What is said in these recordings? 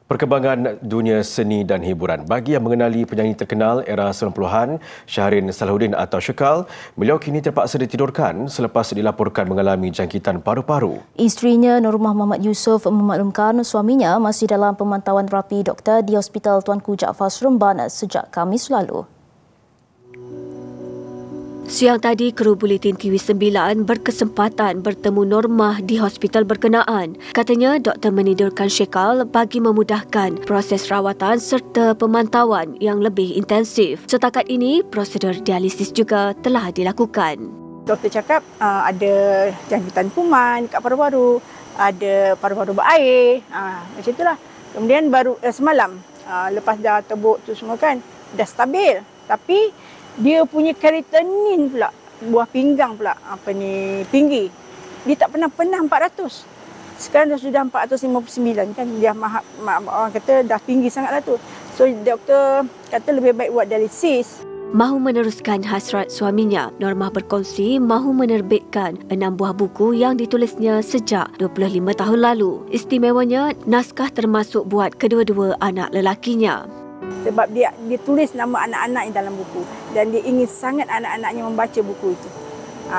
Perkembangan dunia seni dan hiburan. Bagi yang mengenali penyanyi terkenal era 90-an, Syahrin Salahuddin atau Syekal, beliau kini terpaksa ditidurkan selepas dilaporkan mengalami jangkitan paru-paru. Isterinya Nurmah Muhammad Yusof memaklumkan suaminya masih dalam pemantauan terapi doktor di Hospital Tuanku Jaafar Seremban sejak Khamis lalu. Siang tadi, kru Buletin TV9 berkesempatan bertemu Nurmah di hospital berkenaan. Katanya doktor menidurkan Syekal bagi memudahkan proses rawatan serta pemantauan yang lebih intensif. Setakat ini, prosedur dialisis juga telah dilakukan. Doktor cakap ada jangkitan kuman kat paru-paru, ada paru-paru berair, macam itulah. Kemudian baru semalam, lepas dah tebuk tu semua kan, dah stabil. Tapi dia punya keratinin pula, buah pinggang pula, tinggi. Dia tak pernah 400. Sekarang dah sudah 459 kan. Dia orang kata dah tinggi sangatlah tu. So doktor kata lebih baik buat dialisis. Mahu meneruskan hasrat suaminya, Nurmah berkongsi mahu menerbitkan 6 buah buku yang ditulisnya sejak 25 tahun lalu. Istimewanya, naskah termasuk buat kedua-dua anak lelakinya. Sebab dia tulis nama anak-anak dalam buku dan dia ingin sangat anak-anaknya membaca buku itu.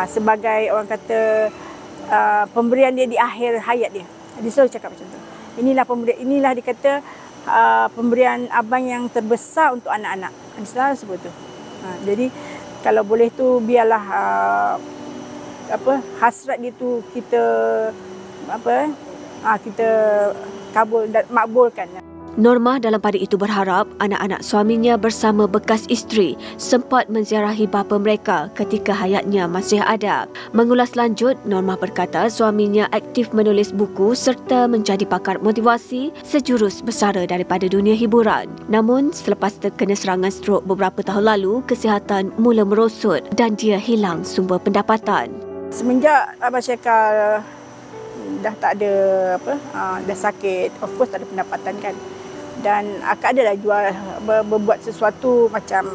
Sebagai orang kata pemberian dia di akhir hayat dia. Dia selalu cakap macam tu. Inilah dia kata pemberian abang yang terbesar untuk anak-anak. Dia selalu sebut tu. Jadi kalau boleh tu biarlah hasrat dia tu kita kita kabul dan makbulkan. Nurmah dalam pada itu berharap anak-anak suaminya bersama bekas isteri sempat menziarahi bapa mereka ketika hayatnya masih ada. Mengulas lanjut, Nurmah berkata suaminya aktif menulis buku serta menjadi pakar motivasi sejurus bersara daripada dunia hiburan. Namun, selepas terkena serangan strok beberapa tahun lalu, kesihatan mula merosot dan dia hilang sumber pendapatan. Semenjak Abang Syekal dah tak ada dah sakit, of course tak ada pendapatan kan. Dan akak adalah berbuat sesuatu macam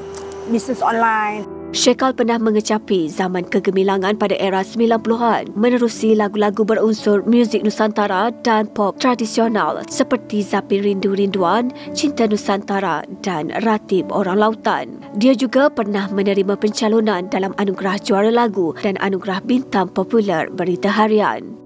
bisnes online. Syekal pernah mengecapi zaman kegemilangan pada era 90-an menerusi lagu-lagu berunsur muzik Nusantara dan pop tradisional seperti Zapin Rindu Rinduan, Cinta Nusantara dan Ratib Orang Lautan. Dia juga pernah menerima pencalonan dalam anugerah juara lagu dan anugerah bintang popular berita harian.